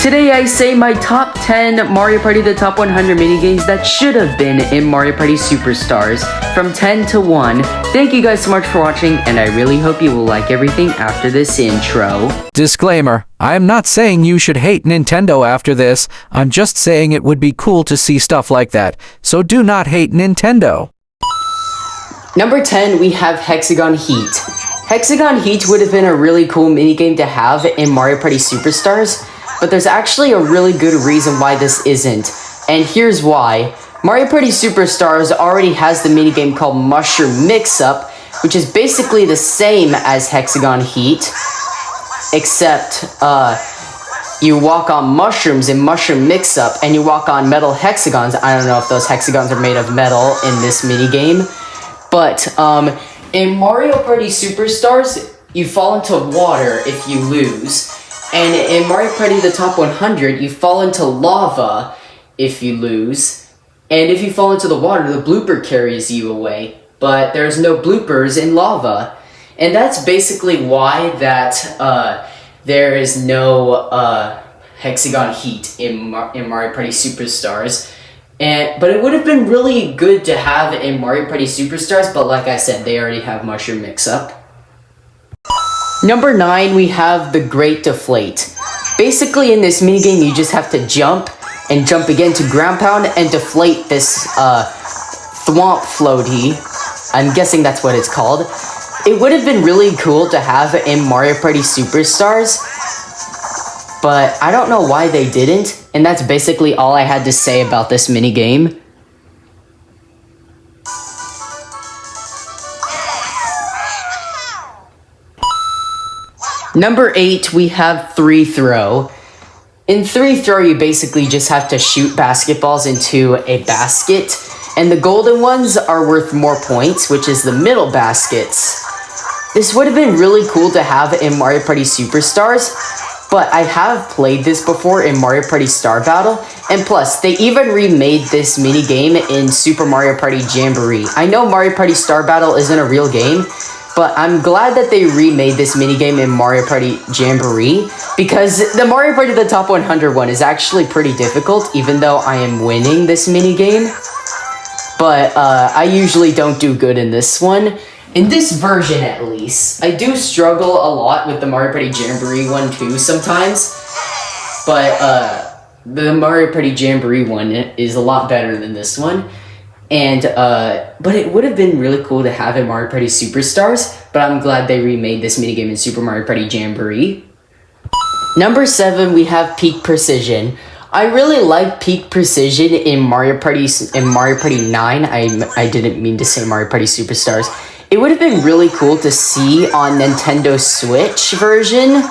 Today I say my top 10 Mario Party the top 100 minigames that should have been in Mario Party Superstars, from 10 to 1. Thank you guys so much for watching, and I really hope you will like everything after this intro. Disclaimer, I am not saying you should hate Nintendo after this, I'm just saying it would be cool to see stuff like that, so do not hate Nintendo. Number 10, we have Hexagon Heat. Hexagon Heat would have been a really cool minigame to have in Mario Party Superstars, but there's actually a really good reason why this isn't, and here's why. Mario Party Superstars already has the minigame called Mushroom Mix-Up, which is basically the same as Hexagon Heat, except you walk on mushrooms in Mushroom Mix-Up, and you walk on metal hexagons. I don't know if those hexagons are made of metal in this minigame, but in Mario Party Superstars, you fall into water if you lose. And in Mario Party the Top 100, you fall into lava if you lose. And if you fall into the water, the blooper carries you away. But there's no bloopers in lava. And that's basically why that there is no Hexagon Heat in Mario Party Superstars. But it would have been really good to have in Mario Party Superstars, but like I said, they already have Mushroom Mix-Up. Number 9, we have the Great Deflate. Basically, in this minigame, you just have to jump, and jump again to ground pound, and deflate this thwomp floaty. I'm guessing that's what it's called. It would have been really cool to have in Mario Party Superstars, but I don't know why they didn't, and that's basically all I had to say about this minigame. Number 8, we have 3-throw. In 3-throw, you basically just have to shoot basketballs into a basket, and the golden ones are worth more points, which is the middle baskets. This would have been really cool to have in Mario Party Superstars, but I have played this before in Mario Party Star Battle, and plus, they even remade this minigame in Super Mario Party Jamboree. I know Mario Party Star Battle isn't a real game, but I'm glad that they remade this minigame in Mario Party Jamboree, because the Mario Party the Top 100 one is actually pretty difficult, even though I am winning this minigame. But I usually don't do good in this one. In this version, at least. I do struggle a lot with the Mario Party Jamboree one too sometimes, but the Mario Party Jamboree one is a lot better than this one. And, but it would have been really cool to have in Mario Party Superstars, but I'm glad they remade this minigame in Super Mario Party Jamboree. Number 7, we have Peak Precision. I really like Peak Precision in Mario Party 9. I didn't mean to say Mario Party Superstars. It would have been really cool to see on Nintendo Switch version,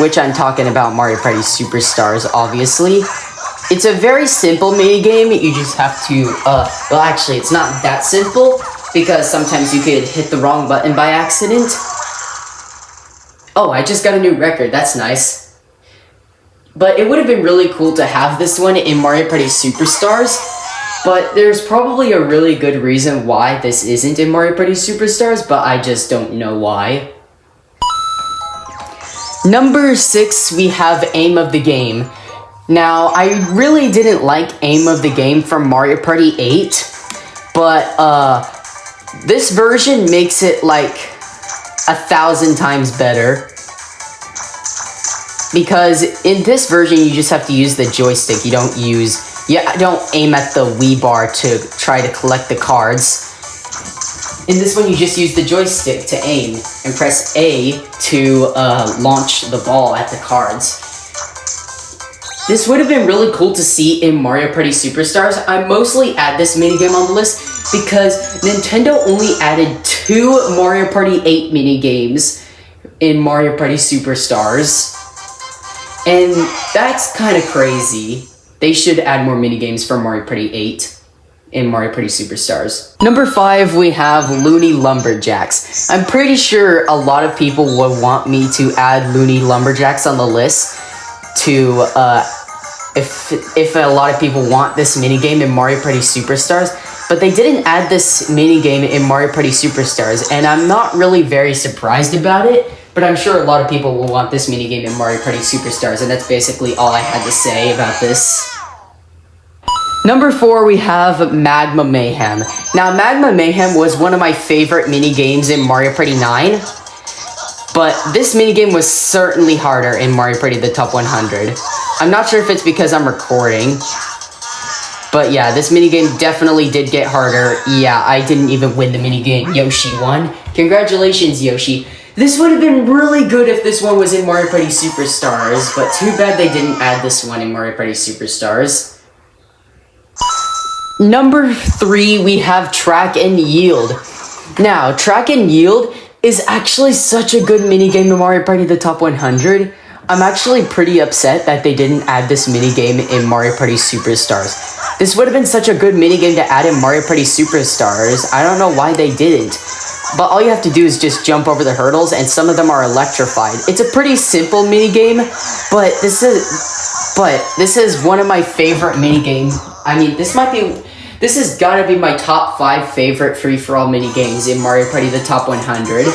which I'm talking about Mario Party Superstars, obviously. It's a very simple minigame. You just have to, well actually it's not that simple, because sometimes you could hit the wrong button by accident. Oh, I just got a new record, that's nice. But it would have been really cool to have this one in Mario Party Superstars, but there's probably a really good reason why this isn't in Mario Party Superstars, but I just don't know why. Number 6, we have Aim of the Game. Now, I really didn't like Aim of the Game from Mario Party 8, but this version makes it like 1,000 times better. Because in this version, you just have to use the joystick. You don't aim at the Wii bar to try to collect the cards. In this one, you just use the joystick to aim and press A to launch the ball at the cards. This would have been really cool to see in Mario Party Superstars. I mostly add this minigame on the list because Nintendo only added 2 Mario Party 8 minigames in Mario Party Superstars. And that's kind of crazy. They should add more minigames for Mario Party 8 in Mario Party Superstars. Number 5, we have Looney Lumberjacks. I'm pretty sure a lot of people would want me to add Looney Lumberjacks on the list to, if a lot of people want this minigame in Mario Party Superstars, but they didn't add this minigame in Mario Party Superstars, and I'm not really very surprised about it, but But I'm sure a lot of people will want this minigame in Mario Party Superstars, and that's basically all I had to say about this. Number 4, we have Magma Mayhem. Now, Magma Mayhem was one of my favorite minigames in Mario Party 9, but this minigame was certainly harder in Mario Party The Top 100. I'm not sure if it's because I'm recording, but yeah, this minigame definitely did get harder. Yeah, I didn't even win the minigame. Yoshi won. Congratulations, Yoshi. This would have been really good if this one was in Mario Party Superstars, but too bad they didn't add this one in Mario Party Superstars. Number 3, we have Track and Yield. Now, Track and Yield is actually such a good minigame in Mario Party The Top 100. I'm actually pretty upset that they didn't add this minigame in Mario Party Superstars. This would have been such a good minigame to add in Mario Party Superstars. I don't know why they didn't. But all you have to do is just jump over the hurdles, and some of them are electrified. It's a pretty simple minigame, but this is one of my favorite minigames. I mean, this has gotta be my top 5 favorite free-for-all minigames in Mario Party The Top 100.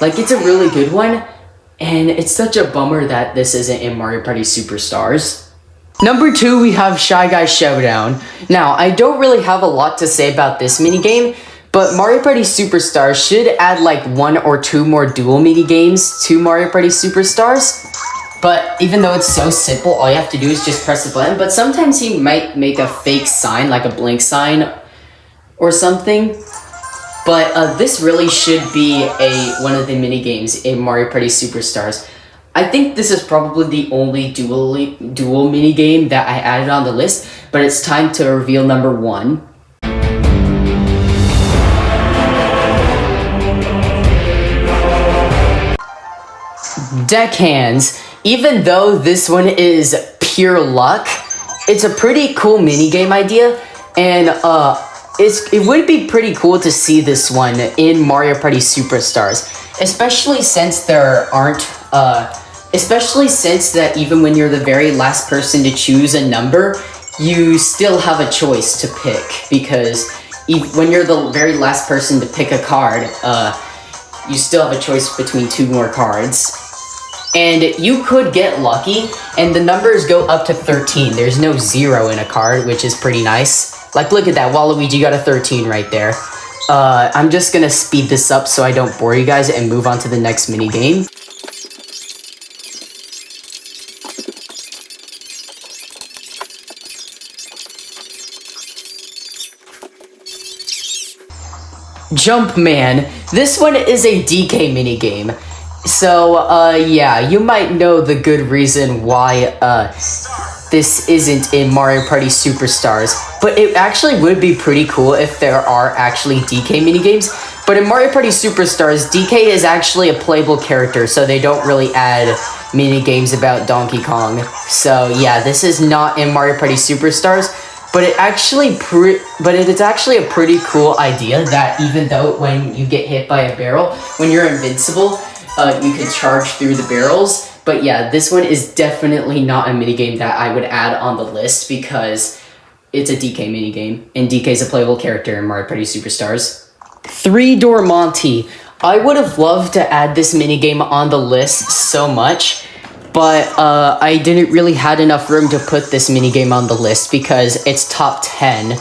Like, it's a really good one, and it's such a bummer that this isn't in Mario Party Superstars. Number 2, we have Shy Guy Showdown. Now, I don't really have a lot to say about this minigame, but Mario Party Superstars should add like 1 or 2 more dual minigames to Mario Party Superstars. But even though it's so simple, all you have to do is just press the button. But sometimes he might make a fake sign, like a blink sign or something. But this really should be one of the minigames in Mario Party Superstars. I think this is probably the only dual minigame that I added on the list. But it's time to reveal number 1. Deckhands. Even though this one is pure luck, it's a pretty cool minigame idea, and it would be pretty cool to see this one in Mario Party Superstars, especially since that even when you're the very last person to choose a number, you still have a choice to pick, because when you're the very last person to pick a card, you still have a choice between 2 more cards. And you could get lucky, and the numbers go up to 13. There's no 0 in a card, which is pretty nice. Like, look at that, Waluigi got a 13 right there. I'm just gonna speed this up so I don't bore you guys and move on to the next minigame. Jumpman. This one is a DK minigame. So, yeah, you might know the good reason why, this isn't in Mario Party Superstars, but it actually would be pretty cool if there are actually DK minigames. But in Mario Party Superstars, DK is actually a playable character, so they don't really add minigames about Donkey Kong. So, yeah, this is not in Mario Party Superstars, but it is actually a pretty cool idea that even though when you get hit by a barrel, when you're invincible, you can charge through the barrels. But yeah, this one is definitely not a minigame that I would add on the list because it's a DK minigame, and DK is a playable character in Mario Party Superstars. 3-Door Monty. I would have loved to add this minigame on the list so much, but I didn't really have enough room to put this minigame on the list because it's top 10,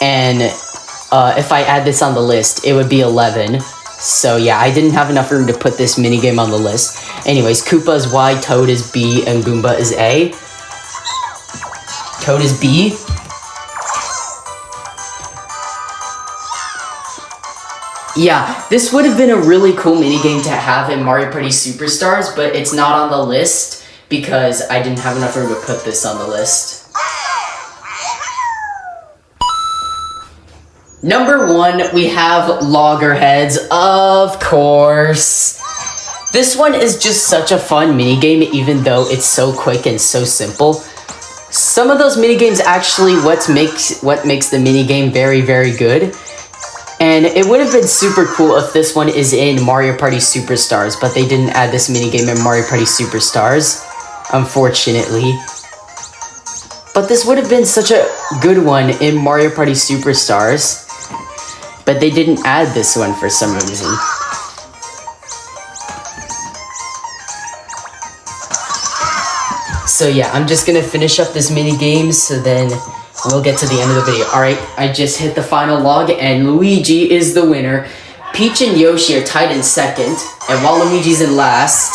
and if I add this on the list, it would be 11. So yeah, I didn't have enough room to put this minigame on the list. Anyways, Koopa is Y, Toad is B, and Goomba is A. Toad is B. Yeah, this would have been a really cool minigame to have in Mario Party Superstars, but it's not on the list because I didn't have enough room to put this on the list. Number 1, we have Loggerheads, of course. This one is just such a fun minigame, even though it's so quick and so simple. Some of those minigames actually what makes the minigame very, very good. And it would have been super cool if this one is in Mario Party Superstars, but they didn't add this minigame in Mario Party Superstars, unfortunately. But this would have been such a good one in Mario Party Superstars. But they didn't add this one for some reason. So yeah, I'm just gonna finish up this mini game, so then we'll get to the end of the video. Alright, I just hit the final log, and Luigi is the winner. Peach and Yoshi are tied in second, and Waluigi's in last.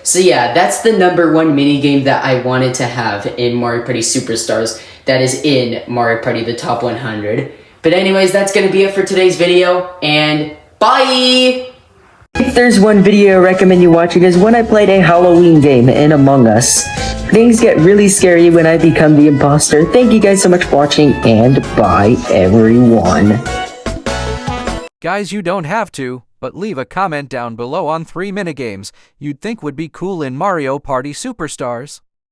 So yeah, that's the #1 minigame that I wanted to have in Mario Party Superstars. That is in Mario Party the Top 100. But anyways, that's gonna be it for today's video, and bye! If there's one video I recommend you watching is when I played a Halloween game in Among Us. Things get really scary when I become the imposter. Thank you guys so much for watching, and bye everyone. Guys, you don't have to, but leave a comment down below on 3 minigames you'd think would be cool in Mario Party Superstars.